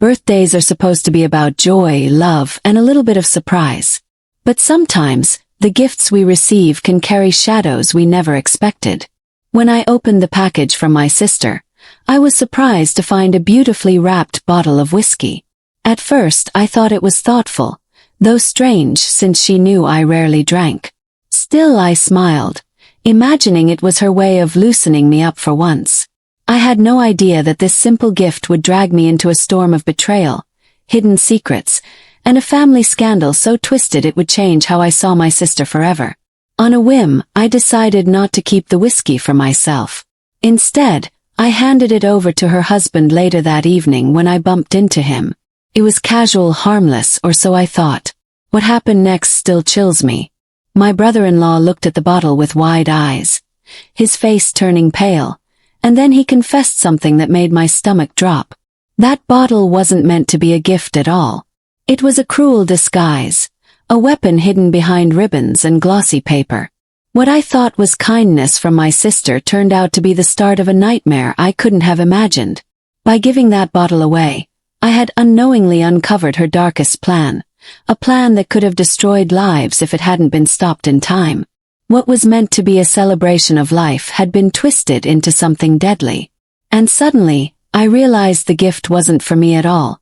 Birthdays are supposed to be about joy, love, and a little bit of surprise. But sometimes, the gifts we receive can carry shadows we never expected. When I opened the package from my sister, I was surprised to find a beautifully wrapped bottle of whiskey. At first, I thought it was thoughtful, though strange since she knew I rarely drank. Still, I smiled, imagining it was her way of loosening me up for once. I had no idea that this simple gift would drag me into a storm of betrayal, hidden secrets, and a family scandal so twisted it would change how I saw my sister forever. On a whim, I decided not to keep the whiskey for myself. Instead, I handed it over to her husband later that evening when I bumped into him. It was casual, harmless, or so I thought. What happened next still chills me. My brother-in-law looked at the bottle with wide eyes, his face turning pale, and then he confessed something that made my stomach drop. That bottle wasn't meant to be a gift at all. It was a cruel disguise, a weapon hidden behind ribbons and glossy paper. What I thought was kindness from my sister turned out to be the start of a nightmare I couldn't have imagined. By giving that bottle away, I had unknowingly uncovered her darkest plan, a plan that could have destroyed lives if it hadn't been stopped in time. What was meant to be a celebration of life had been twisted into something deadly. And suddenly, I realized the gift wasn't for me at all.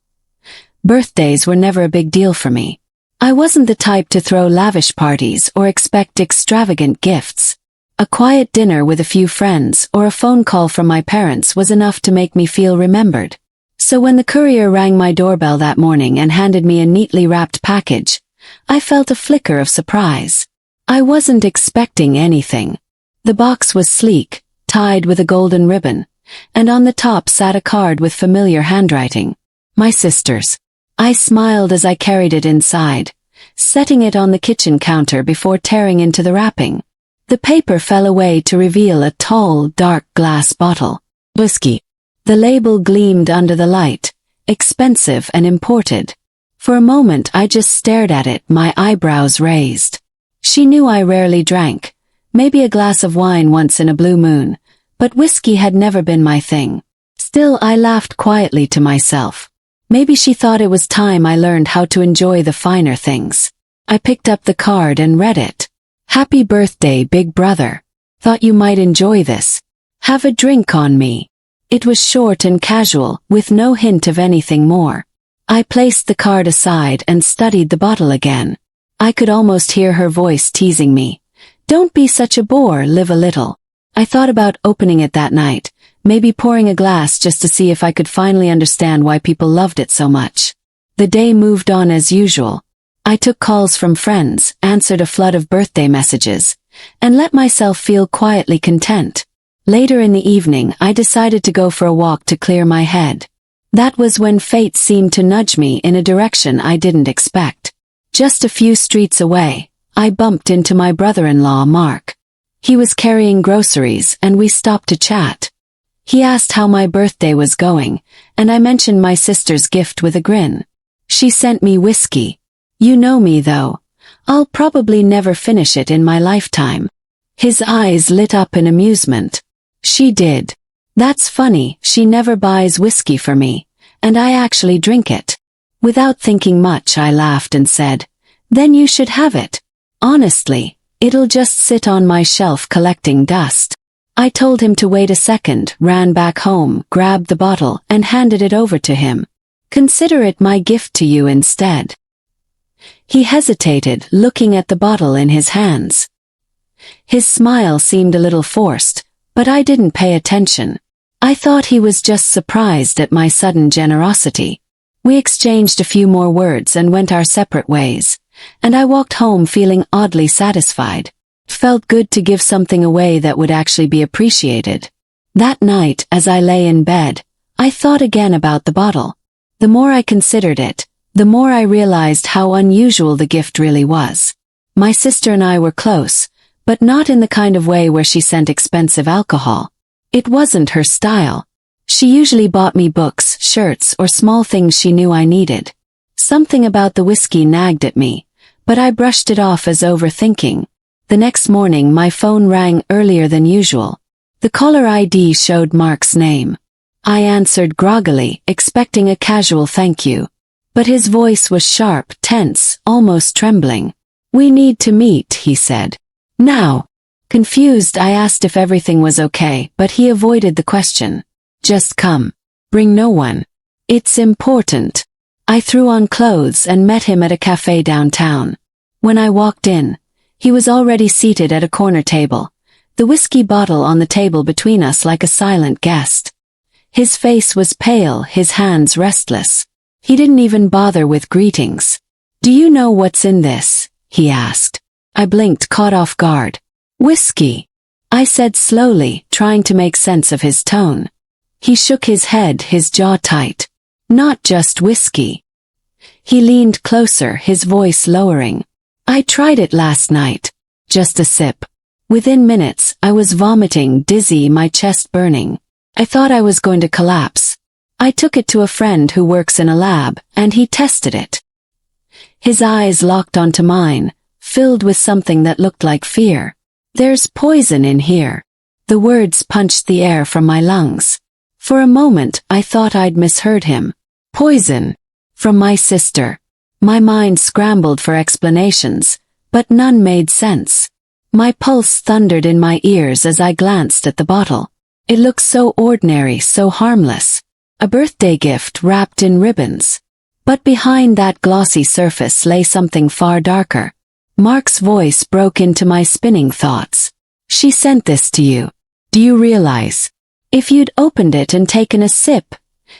Birthdays were never a big deal for me. I wasn't the type to throw lavish parties or expect extravagant gifts. A quiet dinner with a few friends or a phone call from my parents was enough to make me feel remembered. So when the courier rang my doorbell that morning and handed me a neatly wrapped package, I felt a flicker of surprise. I wasn't expecting anything. The box was sleek, tied with a golden ribbon, and on the top sat a card with familiar handwriting. My sister's. I smiled as I carried it inside, setting it on the kitchen counter before tearing into the wrapping. The paper fell away to reveal a tall, dark glass bottle. Whiskey. The label gleamed under the light, expensive and imported. For a moment I just stared at it, my eyebrows raised. She knew I rarely drank, maybe a glass of wine once in a blue moon, but whiskey had never been my thing. Still, I laughed quietly to myself. Maybe she thought it was time I learned how to enjoy the finer things. I picked up the card and read it. Happy birthday, big brother. Thought you might enjoy this. Have a drink on me. It was short and casual, with no hint of anything more. I placed the card aside and studied the bottle again. I could almost hear her voice teasing me. Don't be such a bore, live a little. I thought about opening it that night, maybe pouring a glass just to see if I could finally understand why people loved it so much. The day moved on as usual. I took calls from friends, answered a flood of birthday messages, and let myself feel quietly content. Later in the evening, I decided to go for a walk to clear my head. That was when fate seemed to nudge me in a direction I didn't expect. Just a few streets away, I bumped into my brother-in-law, Mark. He was carrying groceries and we stopped to chat. He asked how my birthday was going, and I mentioned my sister's gift with a grin. She sent me whiskey. You know me though. I'll probably never finish it in my lifetime. His eyes lit up in amusement. She did. That's funny, she never buys whiskey for me, and I actually drink it. Without thinking much, I laughed and said, then you should have it. Honestly, it'll just sit on my shelf collecting dust. I told him to wait a second, ran back home, grabbed the bottle, and handed it over to him. Consider it my gift to you instead. He hesitated, looking at the bottle in his hands. His smile seemed a little forced, but I didn't pay attention. I thought he was just surprised at my sudden generosity. We exchanged a few more words and went our separate ways, and I walked home feeling oddly satisfied. It felt good to give something away that would actually be appreciated. That night, as I lay in bed, I thought again about the bottle. The more I considered it, the more I realized how unusual the gift really was. My sister and I were close, but not in the kind of way where she sent expensive alcohol. It wasn't her style. She usually bought me books, shirts, or small things she knew I needed. Something about the whiskey nagged at me, but I brushed it off as overthinking. The next morning my phone rang earlier than usual. The caller ID showed Mark's name. I answered groggily, expecting a casual thank you. But his voice was sharp, tense, almost trembling. "We need to meet," he said. "Now." Confused, I asked if everything was okay, but he avoided the question. "Just come. Bring no one. It's important." I threw on clothes and met him at a cafe downtown. When I walked in, he was already seated at a corner table, the whiskey bottle on the table between us like a silent guest. His face was pale, his hands restless. He didn't even bother with greetings. "Do you know what's in this?" he asked. I blinked, caught off guard. "Whiskey," I said slowly, trying to make sense of his tone. He shook his head, his jaw tight. "Not just whiskey." He leaned closer, his voice lowering. "I tried it last night. Just a sip. Within minutes, I was vomiting, dizzy, my chest burning. I thought I was going to collapse. I took it to a friend who works in a lab, and he tested it." His eyes locked onto mine, filled with something that looked like fear. "There's poison in here." The words punched the air from my lungs. For a moment, I thought I'd misheard him. "Poison? From my sister." My mind scrambled for explanations, but none made sense. My pulse thundered in my ears as I glanced at the bottle. It looked so ordinary, so harmless. A birthday gift wrapped in ribbons. But behind that glossy surface lay something far darker. Mark's voice broke into my spinning thoughts. "She sent this to you. Do you realize? If you'd opened it and taken a sip..."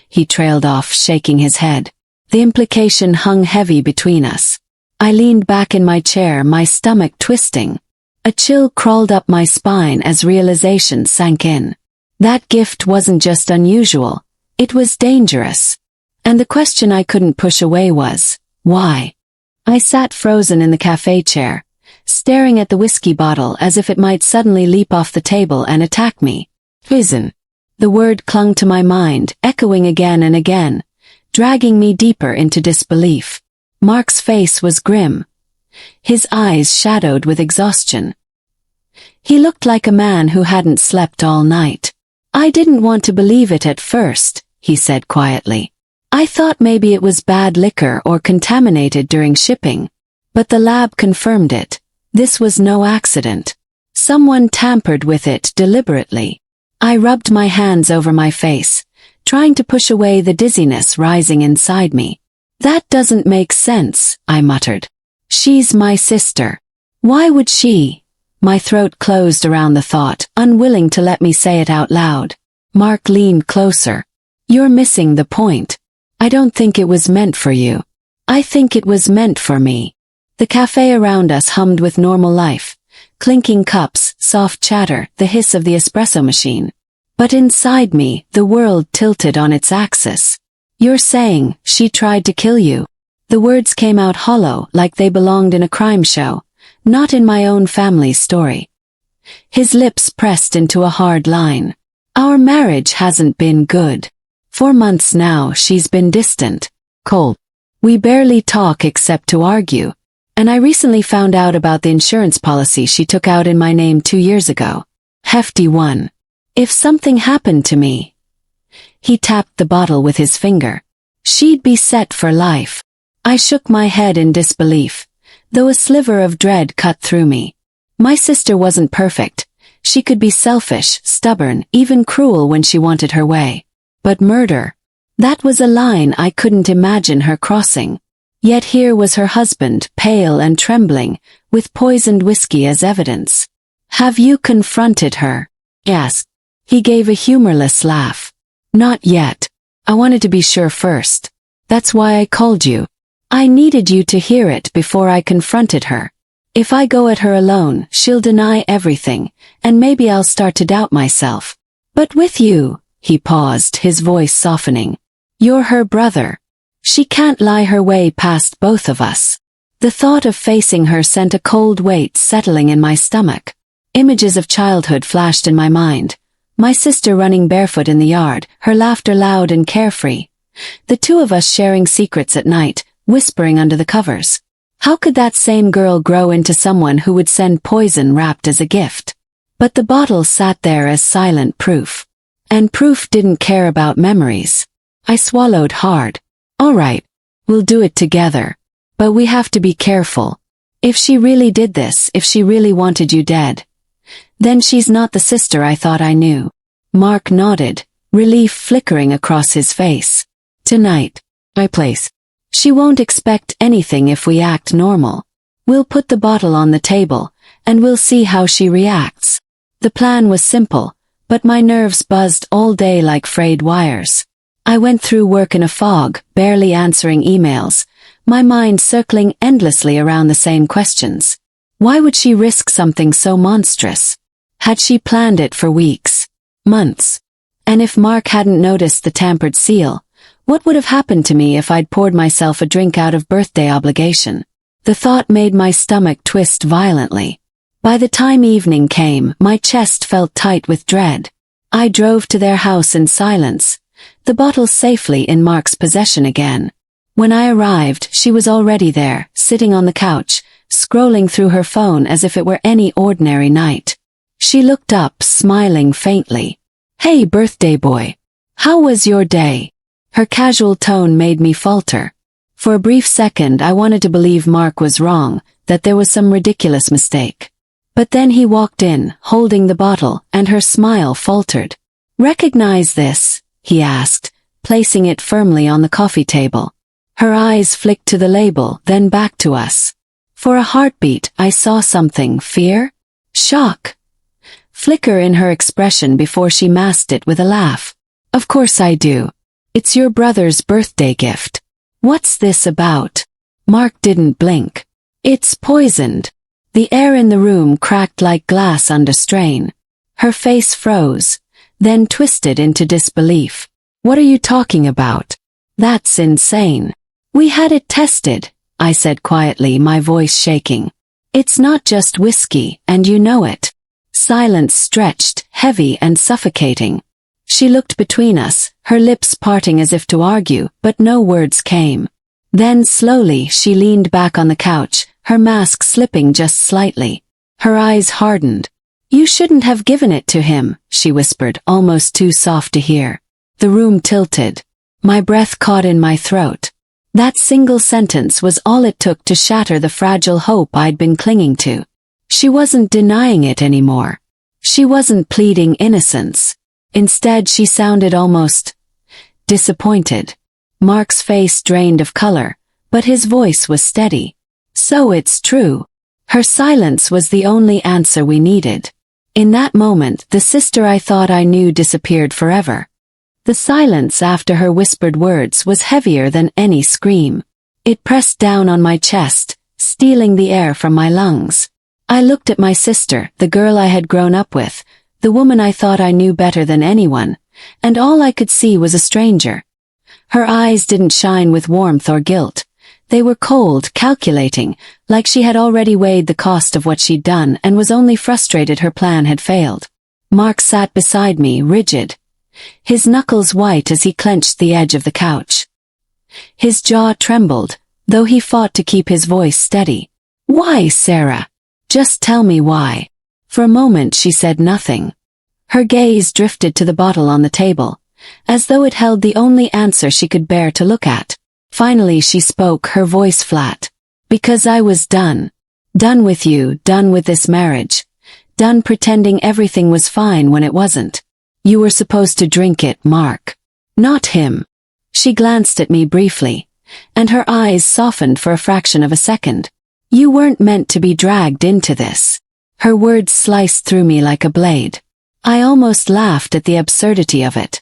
He trailed off, shaking his head. The implication hung heavy between us. I leaned back in my chair, my stomach twisting. A chill crawled up my spine as realization sank in. That gift wasn't just unusual, it was dangerous. And the question I couldn't push away was, why? I sat frozen in the cafe chair, staring at the whiskey bottle as if it might suddenly leap off the table and attack me. "Poison." The word clung to my mind, echoing again and again, dragging me deeper into disbelief. Mark's face was grim, his eyes shadowed with exhaustion. He looked like a man who hadn't slept all night. "I didn't want to believe it at first," he said quietly. "I thought maybe it was bad liquor or contaminated during shipping. But the lab confirmed it. This was no accident. Someone tampered with it deliberately." I rubbed my hands over my face, trying to push away the dizziness rising inside me. "That doesn't make sense," I muttered. "She's my sister. Why would she?" My throat closed around the thought, unwilling to let me say it out loud. Mark leaned closer. "You're missing the point. I don't think it was meant for you. I think it was meant for me." The cafe around us hummed with normal life. Clinking cups, soft chatter, the hiss of the espresso machine. But inside me, the world tilted on its axis. "You're saying, she tried to kill you?" The words came out hollow, like they belonged in a crime show, not in my own family's story. His lips pressed into a hard line. "Our marriage hasn't been good. 4 months now she's been distant, cold. We barely talk except to argue. And I recently found out about the insurance policy she took out in my name 2 years ago. Hefty one. If something happened to me..." He tapped the bottle with his finger. "She'd be set for life." I shook my head in disbelief, though a sliver of dread cut through me. My sister wasn't perfect. She could be selfish, stubborn, even cruel when she wanted her way. But murder? That was a line I couldn't imagine her crossing. Yet here was her husband, pale and trembling, with poisoned whiskey as evidence. "Have you confronted her?" I asked. He gave a humorless laugh. "Not yet. I wanted to be sure first. That's why I called you. I needed you to hear it before I confronted her. If I go at her alone, she'll deny everything, and maybe I'll start to doubt myself. But with you," he paused, his voice softening. "You're her brother. She can't lie her way past both of us." The thought of facing her sent a cold weight settling in my stomach. Images of childhood flashed in my mind. My sister running barefoot in the yard, her laughter loud and carefree. The two of us sharing secrets at night, whispering under the covers. How could that same girl grow into someone who would send poison wrapped as a gift? But the bottle sat there as silent proof. And proof didn't care about memories. I swallowed hard. All right, we'll do it together. But we have to be careful. If she really did this, if she really wanted you dead, then she's not the sister I thought I knew. Mark nodded, relief flickering across his face. Tonight, my place. She won't expect anything if we act normal. We'll put the bottle on the table, and we'll see how she reacts. The plan was simple, but my nerves buzzed all day like frayed wires. I went through work in a fog, barely answering emails, my mind circling endlessly around the same questions. Why would she risk something so monstrous? Had she planned it for weeks, months? And if Mark hadn't noticed the tampered seal, what would have happened to me if I'd poured myself a drink out of birthday obligation? The thought made my stomach twist violently. By the time evening came, my chest felt tight with dread. I drove to their house in silence, the bottle safely in Mark's possession again. When I arrived, she was already there, sitting on the couch, scrolling through her phone as if it were any ordinary night. She looked up, smiling faintly. "Hey, birthday boy. How was your day?" Her casual tone made me falter. For a brief second I wanted to believe Mark was wrong, that there was some ridiculous mistake. But then he walked in, holding the bottle, and her smile faltered. "Recognize this?" he asked, placing it firmly on the coffee table. Her eyes flicked to the label, then back to us. For a heartbeat, I saw something: fear? Shock? Flicker in her expression before she masked it with a laugh. "Of course I do. It's your brother's birthday gift. What's this about?" Mark didn't blink. "It's poisoned." The air in the room cracked like glass under strain. Her face froze, then twisted into disbelief. "What are you talking about? That's insane." "We had it tested," I said quietly, my voice shaking. "It's not just whiskey, and you know it." Silence stretched, heavy and suffocating. She looked between us, her lips parting as if to argue, but no words came. Then slowly she leaned back on the couch, her mask slipping just slightly. Her eyes hardened. "You shouldn't have given it to him," she whispered, almost too soft to hear. The room tilted. My breath caught in my throat. That single sentence was all it took to shatter the fragile hope I'd been clinging to. She wasn't denying it anymore. She wasn't pleading innocence. Instead, she sounded almost disappointed. Mark's face drained of color, but his voice was steady. "So it's true." Her silence was the only answer we needed. In that moment, the sister I thought I knew disappeared forever. The silence after her whispered words was heavier than any scream. It pressed down on my chest, stealing the air from my lungs. I looked at my sister, the girl I had grown up with, the woman I thought I knew better than anyone, and all I could see was a stranger. Her eyes didn't shine with warmth or guilt. They were cold, calculating, like she had already weighed the cost of what she'd done and was only frustrated her plan had failed. Mark sat beside me, rigid, his knuckles white as he clenched the edge of the couch. His jaw trembled, though he fought to keep his voice steady. "Why, Sarah? Just tell me why." For a moment she said nothing. Her gaze drifted to the bottle on the table, as though it held the only answer she could bear to look at. Finally she spoke, her voice flat. "Because I was done. Done with you, done with this marriage. Done pretending everything was fine when it wasn't. You were supposed to drink it, Mark. Not him." She glanced at me briefly, and her eyes softened for a fraction of a second. "You weren't meant to be dragged into this." Her words sliced through me like a blade. I almost laughed at the absurdity of it.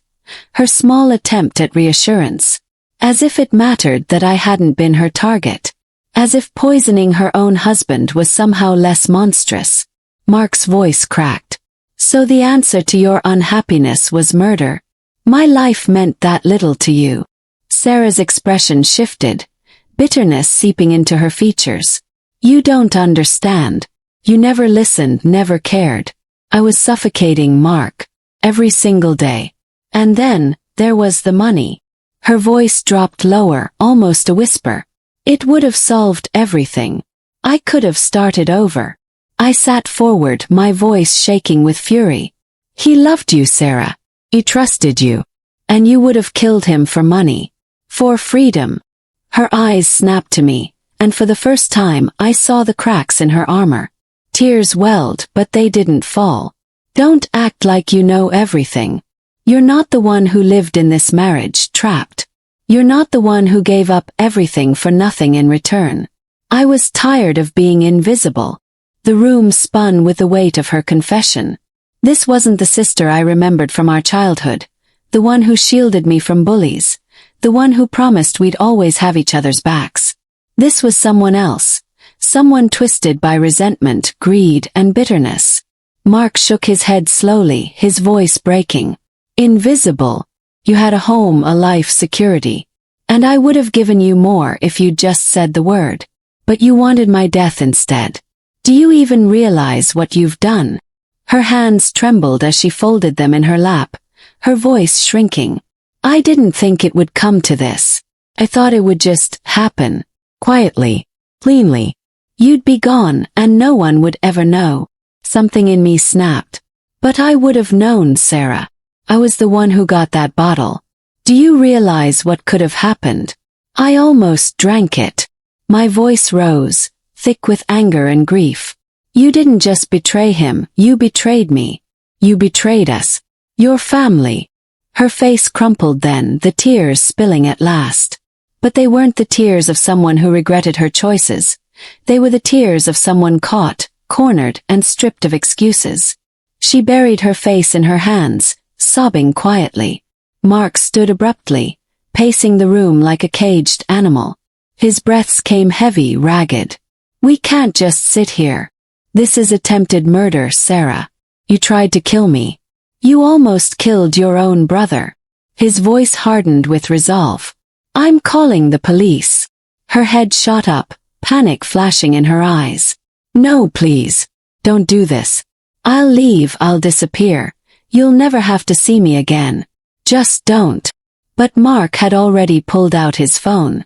Her small attempt at reassurance. As if it mattered that I hadn't been her target. As if poisoning her own husband was somehow less monstrous. Mark's voice cracked. "So the answer to your unhappiness was murder? My life meant that little to you." Sarah's expression shifted, bitterness seeping into her features. "You don't understand. You never listened, never cared. I was suffocating Mark. Every single day. And then, there was the money." Her voice dropped lower, almost a whisper. "It would have solved everything. I could have started over." I sat forward, my voice shaking with fury. "He loved you, Sarah. He trusted you. And you would have killed him for money. For freedom. Her eyes snapped to me, and for the first time I saw the cracks in her armor. Tears welled, but they didn't fall. Don't act like you know everything. You're not the one who lived in this marriage trapped. You're not the one who gave up everything for nothing in return. I was tired of being invisible. The room spun with the weight of her confession. This wasn't the sister I remembered from our childhood, the one who shielded me from bullies, the one who promised we'd always have each other's backs. This was someone else, someone twisted by resentment, greed, and bitterness. Mark shook his head slowly, his voice breaking. Invisible. You had a home, a life, security. And I would have given you more if you'd just said the word. But you wanted my death instead. Do you even realize what you've done? Her hands trembled as she folded them in her lap, her voice shrinking. I didn't think it would come to this. I thought it would just happen. Quietly. Cleanly. You'd be gone, and no one would ever know. Something in me snapped. But I would have known, Sarah. I was the one who got that bottle. Do you realize what could have happened? I almost drank it. My voice rose, thick with anger and grief. You didn't just betray him, you betrayed me. You betrayed us. Your family. Her face crumpled then, the tears spilling at last. But they weren't the tears of someone who regretted her choices. They were the tears of someone caught, cornered, and stripped of excuses. She buried her face in her hands, sobbing quietly. Mark stood abruptly, pacing the room like a caged animal. His breaths came heavy, ragged. We can't just sit here. This is attempted murder, Sarah. You tried to kill me. You almost killed your own brother. His voice hardened with resolve. I'm calling the police. Her head shot up, panic flashing in her eyes. No, please. Don't do this. I'll leave, I'll disappear. You'll never have to see me again. Just don't. But Mark had already pulled out his phone.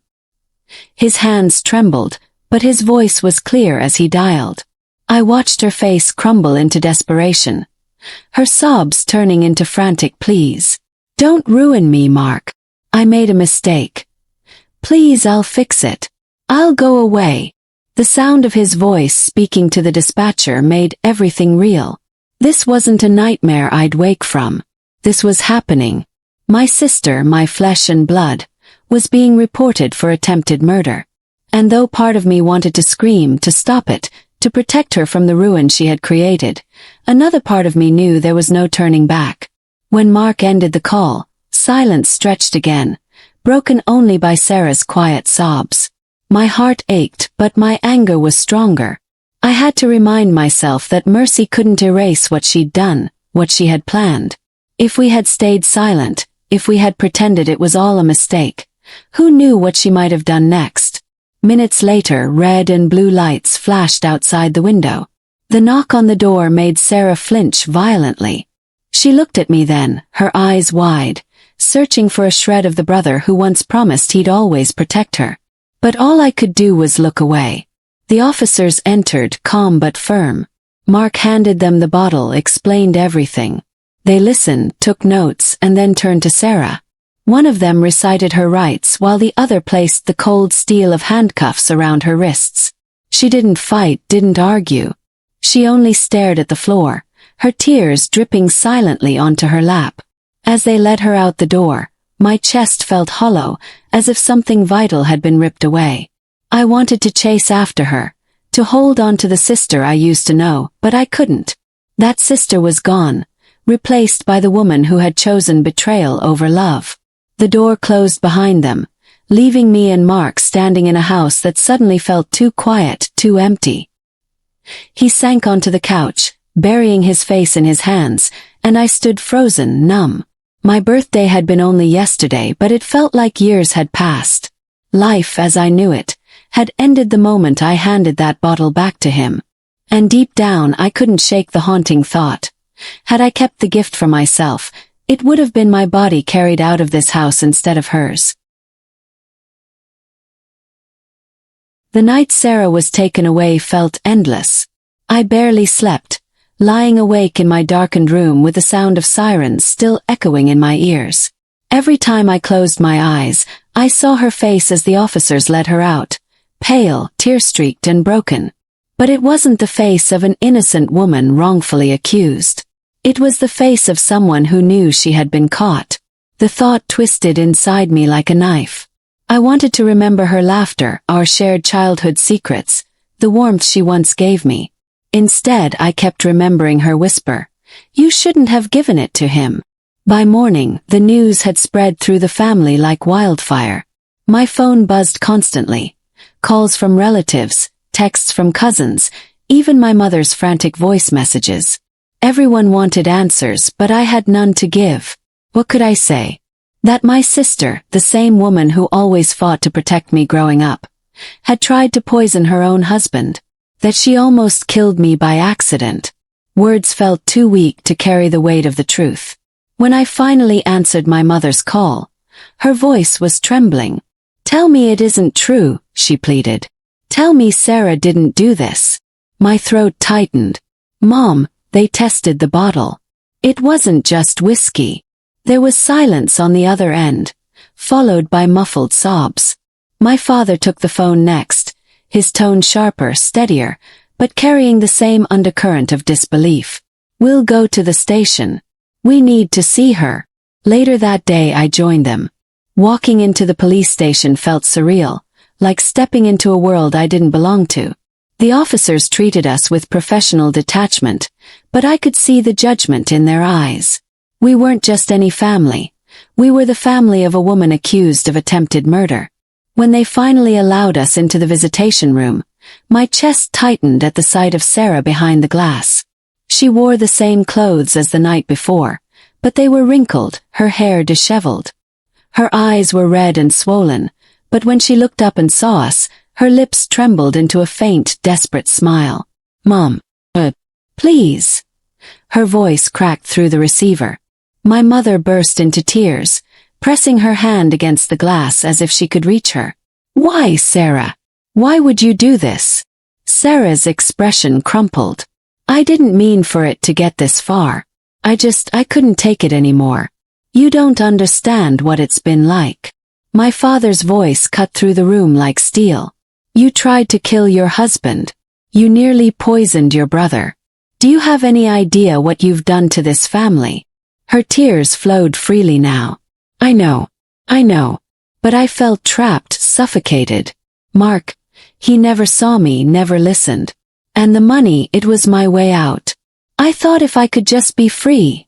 His hands trembled, but his voice was clear as he dialed. I watched her face crumble into desperation, her sobs turning into frantic pleas. Don't ruin me, Mark. I made a mistake. Please, I'll fix it. I'll go away. The sound of his voice speaking to the dispatcher made everything real. This wasn't a nightmare I'd wake from. This was happening. My sister, my flesh and blood, was being reported for attempted murder. And though part of me wanted to scream to stop it, to protect her from the ruin she had created, another part of me knew there was no turning back. When Mark ended the call, silence stretched again, broken only by Sarah's quiet sobs. My heart ached, but my anger was stronger. I had to remind myself that mercy couldn't erase what she'd done, what she had planned. If we had stayed silent, if we had pretended it was all a mistake, who knew what she might have done next? Minutes later, red and blue lights flashed outside the window. The knock on the door made Sarah flinch violently. She looked at me then, her eyes wide, searching for a shred of the brother who once promised he'd always protect her. But all I could do was look away. The officers entered, calm but firm. Mark handed them the bottle, explained everything. They listened, took notes, and then turned to Sarah. One of them recited her rights while the other placed the cold steel of handcuffs around her wrists. She didn't fight, didn't argue. She only stared at the floor, her tears dripping silently onto her lap. As they led her out the door, my chest felt hollow, as if something vital had been ripped away. I wanted to chase after her, to hold on to the sister I used to know, but I couldn't. That sister was gone, replaced by the woman who had chosen betrayal over love. The door closed behind them, leaving me and Mark standing in a house that suddenly felt too quiet, too empty. He sank onto the couch, burying his face in his hands, and I stood frozen, numb. My birthday had been only yesterday, but it felt like years had passed. Life, as I knew it, had ended the moment I handed that bottle back to him. And deep down I couldn't shake the haunting thought. Had I kept the gift for myself, it would have been my body carried out of this house instead of hers. The night Sarah was taken away felt endless. I barely slept, lying awake in my darkened room with the sound of sirens still echoing in my ears. Every time I closed my eyes, I saw her face as the officers led her out, pale, tear-streaked and broken. But it wasn't the face of an innocent woman wrongfully accused. It was the face of someone who knew she had been caught. The thought twisted inside me like a knife. I wanted to remember her laughter, our shared childhood secrets, the warmth she once gave me. Instead, I kept remembering her whisper, "You shouldn't have given it to him." By morning, the news had spread through the family like wildfire. My phone buzzed constantly. Calls from relatives, texts from cousins, even my mother's frantic voice messages. Everyone wanted answers, but I had none to give. What could I say? That my sister, the same woman who always fought to protect me growing up, had tried to poison her own husband. That she almost killed me by accident. Words felt too weak to carry the weight of the truth. When I finally answered my mother's call, her voice was trembling. "Tell me it isn't true," she pleaded. "Tell me Sarah didn't do this." My throat tightened. "Mom, they tested the bottle. It wasn't just whiskey." There was silence on the other end, followed by muffled sobs. My father took the phone next, his tone sharper, steadier, but carrying the same undercurrent of disbelief. "We'll go to the station. We need to see her." Later that day I joined them. Walking into the police station felt surreal, like stepping into a world I didn't belong to. The officers treated us with professional detachment, but I could see the judgment in their eyes. We weren't just any family. We were the family of a woman accused of attempted murder. When they finally allowed us into the visitation room, my chest tightened at the sight of Sarah behind the glass. She wore the same clothes as the night before, but they were wrinkled, her hair disheveled. Her eyes were red and swollen, but when she looked up and saw us, her lips trembled into a faint, desperate smile. "Mom, please." Her voice cracked through the receiver. My mother burst into tears, pressing her hand against the glass as if she could reach her. "Why, Sarah? Why would you do this?" Sarah's expression crumpled. "I didn't mean for it to get this far. I couldn't take it anymore. You don't understand what it's been like." My father's voice cut through the room like steel. "You tried to kill your husband. You nearly poisoned your brother. Do you have any idea what you've done to this family?" Her tears flowed freely now. I know. But I felt trapped, suffocated. Mark, he never saw me, never listened. And the money, it was my way out. I thought if I could just be free."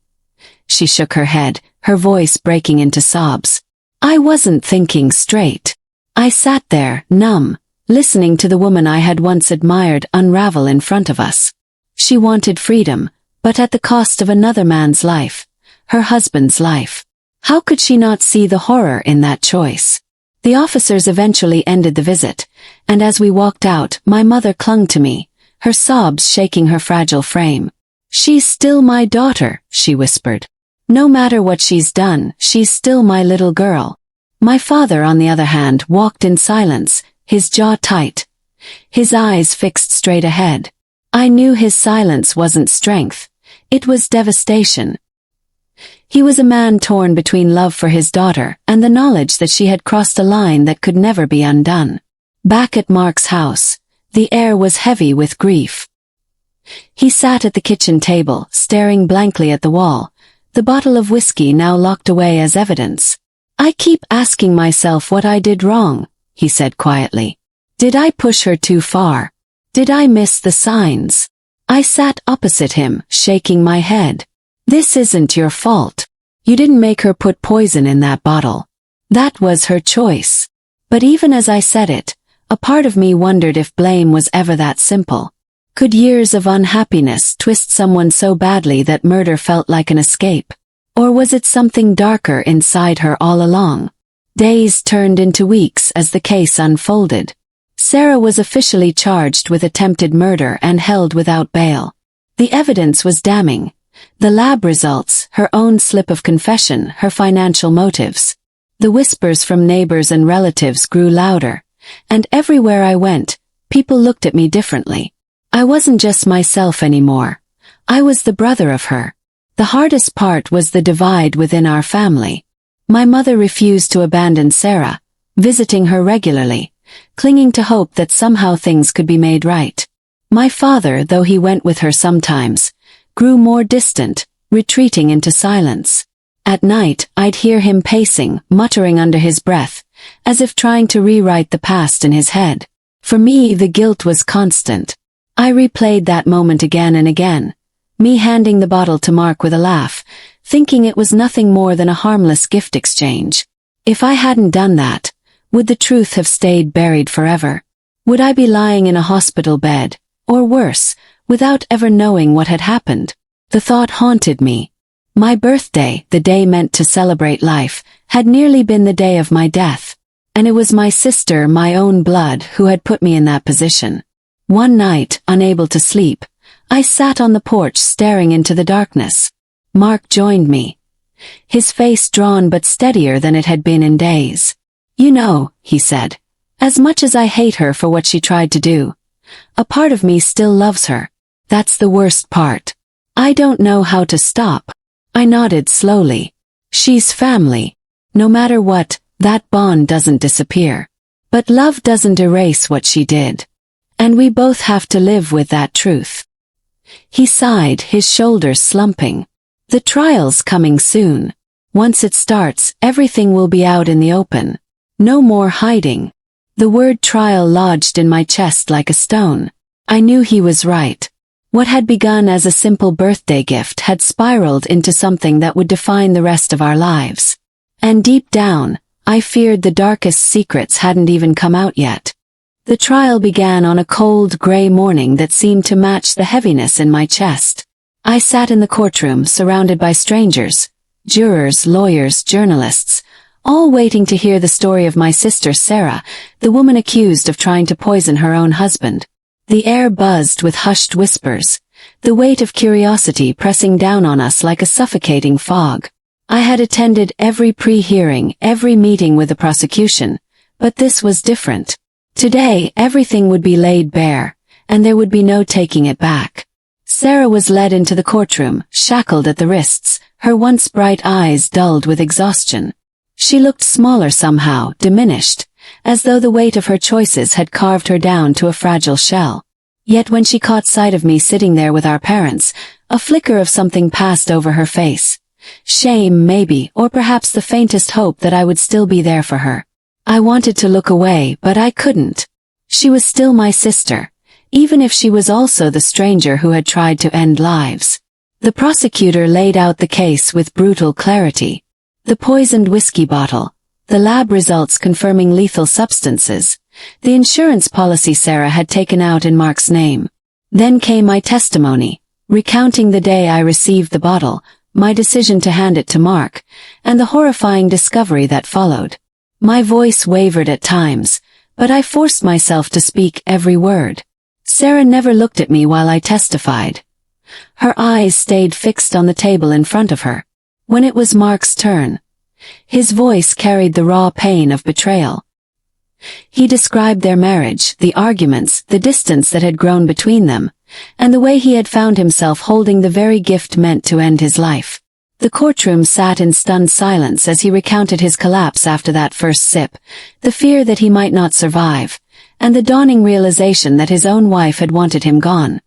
She shook her head, her voice breaking into sobs. "I wasn't thinking straight. I sat there, numb, listening to the woman I had once admired unravel in front of us. She wanted freedom, but at the cost of another man's life, her husband's life. How could she not see the horror in that choice? The officers eventually ended the visit, and as we walked out, my mother clung to me, her sobs shaking her fragile frame. "She's still my daughter," she whispered. "No matter what she's done, she's still my little girl." My father, on the other hand, walked in silence, his jaw tight, his eyes fixed straight ahead. I knew his silence wasn't strength. It was devastation. He was a man torn between love for his daughter and the knowledge that she had crossed a line that could never be undone. Back at Mark's house, the air was heavy with grief. He sat at the kitchen table, staring blankly at the wall, the bottle of whiskey now locked away as evidence. "I keep asking myself what I did wrong," he said quietly. "Did I push her too far? Did I miss the signs?" I sat opposite him, shaking my head. "This isn't your fault. You didn't make her put poison in that bottle. That was her choice." But even as I said it, a part of me wondered if blame was ever that simple. Could years of unhappiness twist someone so badly that murder felt like an escape? Or was it something darker inside her all along? Days turned into weeks as the case unfolded. Sarah was officially charged with attempted murder and held without bail. The evidence was damning. The lab results, her own slip of confession, her financial motives. The whispers from neighbors and relatives grew louder, and everywhere I went, people looked at me differently. I wasn't just myself anymore. I was the brother of her. The hardest part was the divide within our family. My mother refused to abandon Sarah, visiting her regularly, clinging to hope that somehow things could be made right. My father, though he went with her sometimes, grew more distant, retreating into silence. At night, I'd hear him pacing, muttering under his breath, as if trying to rewrite the past in his head. For me, the guilt was constant. I replayed that moment again and again, me handing the bottle to Mark with a laugh, thinking it was nothing more than a harmless gift exchange. If I hadn't done that, would the truth have stayed buried forever? Would I be lying in a hospital bed, or worse, without ever knowing what had happened? The thought haunted me. My birthday, the day meant to celebrate life, had nearly been the day of my death. And it was my sister, my own blood, who had put me in that position. One night, unable to sleep, I sat on the porch staring into the darkness. Mark joined me, his face drawn but steadier than it had been in days. "You know," he said, "as much as I hate her for what she tried to do, a part of me still loves her. That's the worst part. I don't know how to stop." I nodded slowly. "She's family. No matter what, that bond doesn't disappear. But love doesn't erase what she did. And we both have to live with that truth." He sighed, his shoulders slumping. "The trial's coming soon. Once it starts, everything will be out in the open. No more hiding." The word trial lodged in my chest like a stone. I knew he was right. What had begun as a simple birthday gift had spiraled into something that would define the rest of our lives. And deep down, I feared the darkest secrets hadn't even come out yet. The trial began on a cold, gray morning that seemed to match the heaviness in my chest. I sat in the courtroom surrounded by strangers, jurors, lawyers, journalists, all waiting to hear the story of my sister Sarah, the woman accused of trying to poison her own husband. The air buzzed with hushed whispers, the weight of curiosity pressing down on us like a suffocating fog. I had attended every pre-hearing, every meeting with the prosecution, but this was different. Today, everything would be laid bare, and there would be no taking it back. Sarah was led into the courtroom, shackled at the wrists, her once bright eyes dulled with exhaustion. She looked smaller somehow, diminished, as though the weight of her choices had carved her down to a fragile shell. Yet when she caught sight of me sitting there with our parents, a flicker of something passed over her face. Shame, maybe, or perhaps the faintest hope that I would still be there for her. I wanted to look away, but I couldn't. She was still my sister, even if she was also the stranger who had tried to end lives. The prosecutor laid out the case with brutal clarity. The poisoned whiskey bottle, the lab results confirming lethal substances, the insurance policy Sarah had taken out in Mark's name. Then came my testimony, recounting the day I received the bottle, my decision to hand it to Mark, and the horrifying discovery that followed. My voice wavered at times, but I forced myself to speak every word. Sarah never looked at me while I testified. Her eyes stayed fixed on the table in front of her. When it was Mark's turn, his voice carried the raw pain of betrayal. He described their marriage, the arguments, the distance that had grown between them, and the way he had found himself holding the very gift meant to end his life. The courtroom sat in stunned silence as he recounted his collapse after that first sip, the fear that he might not survive, and the dawning realization that his own wife had wanted him gone.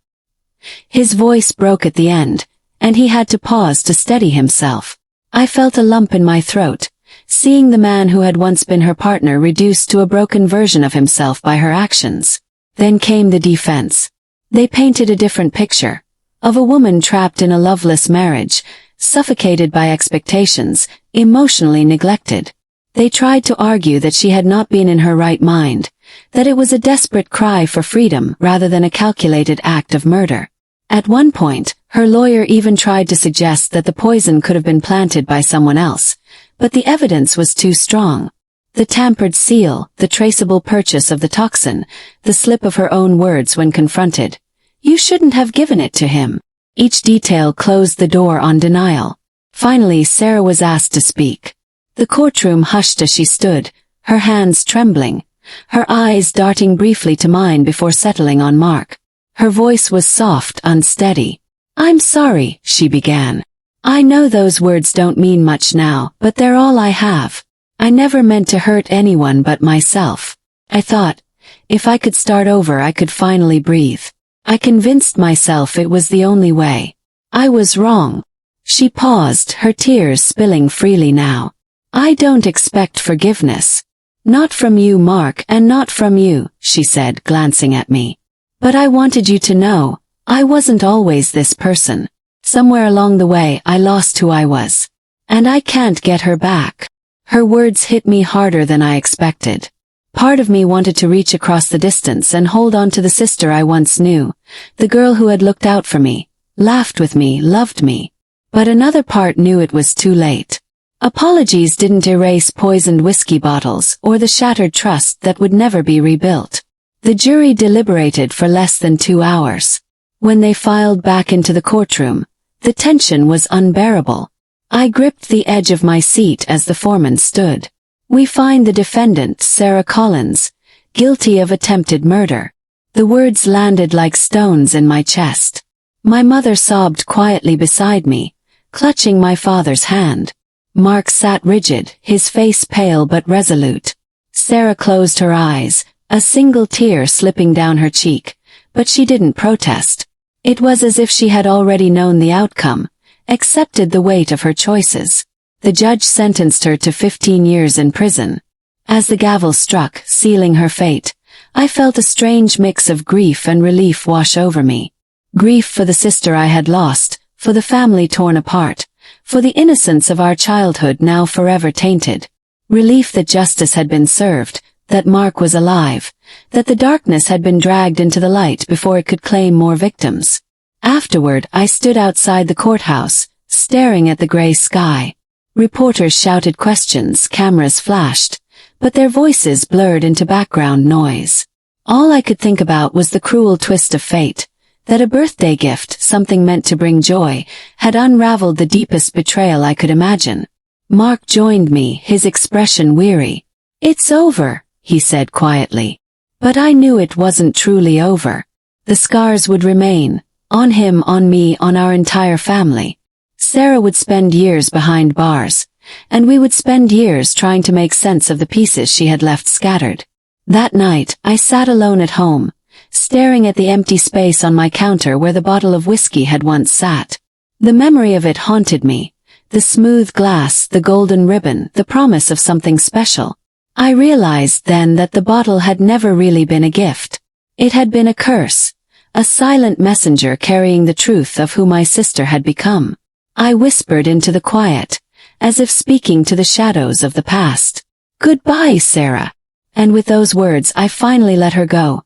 His voice broke at the end, and he had to pause to steady himself. I felt a lump in my throat, seeing the man who had once been her partner reduced to a broken version of himself by her actions. Then came the defense. They painted a different picture, of a woman trapped in a loveless marriage, suffocated by expectations, emotionally neglected. They tried to argue that she had not been in her right mind, that it was a desperate cry for freedom rather than a calculated act of murder. At one point, her lawyer even tried to suggest that the poison could have been planted by someone else, but the evidence was too strong. The tampered seal, the traceable purchase of the toxin, the slip of her own words when confronted. "You shouldn't have given it to him." Each detail closed the door on denial. Finally, Sarah was asked to speak. The courtroom hushed as she stood, her hands trembling, her eyes darting briefly to mine before settling on Mark. Her voice was soft, unsteady. "I'm sorry," she began. "I know those words don't mean much now, but they're all I have. I never meant to hurt anyone but myself. I thought, if I could start over I could finally breathe. I convinced myself it was the only way. I was wrong." She paused, her tears spilling freely now. "I don't expect forgiveness. Not from you, Mark, and not from you," she said, glancing at me. "But I wanted you to know, I wasn't always this person. Somewhere along the way I lost who I was. And I can't get her back." Her words hit me harder than I expected. Part of me wanted to reach across the distance and hold on to the sister I once knew, the girl who had looked out for me, laughed with me, loved me. But another part knew it was too late. Apologies didn't erase poisoned whiskey bottles or the shattered trust that would never be rebuilt. The jury deliberated for less than 2 hours. When they filed back into the courtroom, the tension was unbearable. I gripped the edge of my seat as the foreman stood. "We find the defendant, Sarah Collins, guilty of attempted murder." The words landed like stones in my chest. My mother sobbed quietly beside me, clutching my father's hand. Mark sat rigid, his face pale but resolute. Sarah closed her eyes, a single tear slipping down her cheek, but she didn't protest. It was as if she had already known the outcome, accepted the weight of her choices. The judge sentenced her to 15 years in prison. As the gavel struck, sealing her fate, I felt a strange mix of grief and relief wash over me. Grief for the sister I had lost, for the family torn apart, for the innocence of our childhood now forever tainted. Relief that justice had been served, that Mark was alive, that the darkness had been dragged into the light before it could claim more victims. Afterward, I stood outside the courthouse, staring at the gray sky. Reporters shouted questions, cameras flashed, but their voices blurred into background noise. All I could think about was the cruel twist of fate, that a birthday gift, something meant to bring joy, had unraveled the deepest betrayal I could imagine. Mark joined me, his expression weary. "It's over," he said quietly. But I knew it wasn't truly over. The scars would remain, on him, on me, on our entire family. Sarah would spend years behind bars, and we would spend years trying to make sense of the pieces she had left scattered. That night, I sat alone at home, staring at the empty space on my counter where the bottle of whiskey had once sat. The memory of it haunted me, the smooth glass, the golden ribbon, the promise of something special. I realized then that the bottle had never really been a gift. It had been a curse, a silent messenger carrying the truth of who my sister had become. I whispered into the quiet, as if speaking to the shadows of the past. "Goodbye, Sarah." And with those words I finally let her go.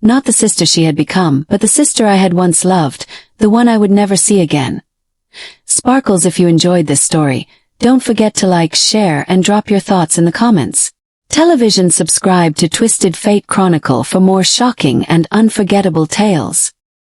Not the sister she had become, but the sister I had once loved, the one I would never see again. Sparkles, if you enjoyed this story, don't forget to like, share, and drop your thoughts in the comments. Television, subscribe to Twisted Fate Chronicle for more shocking and unforgettable tales.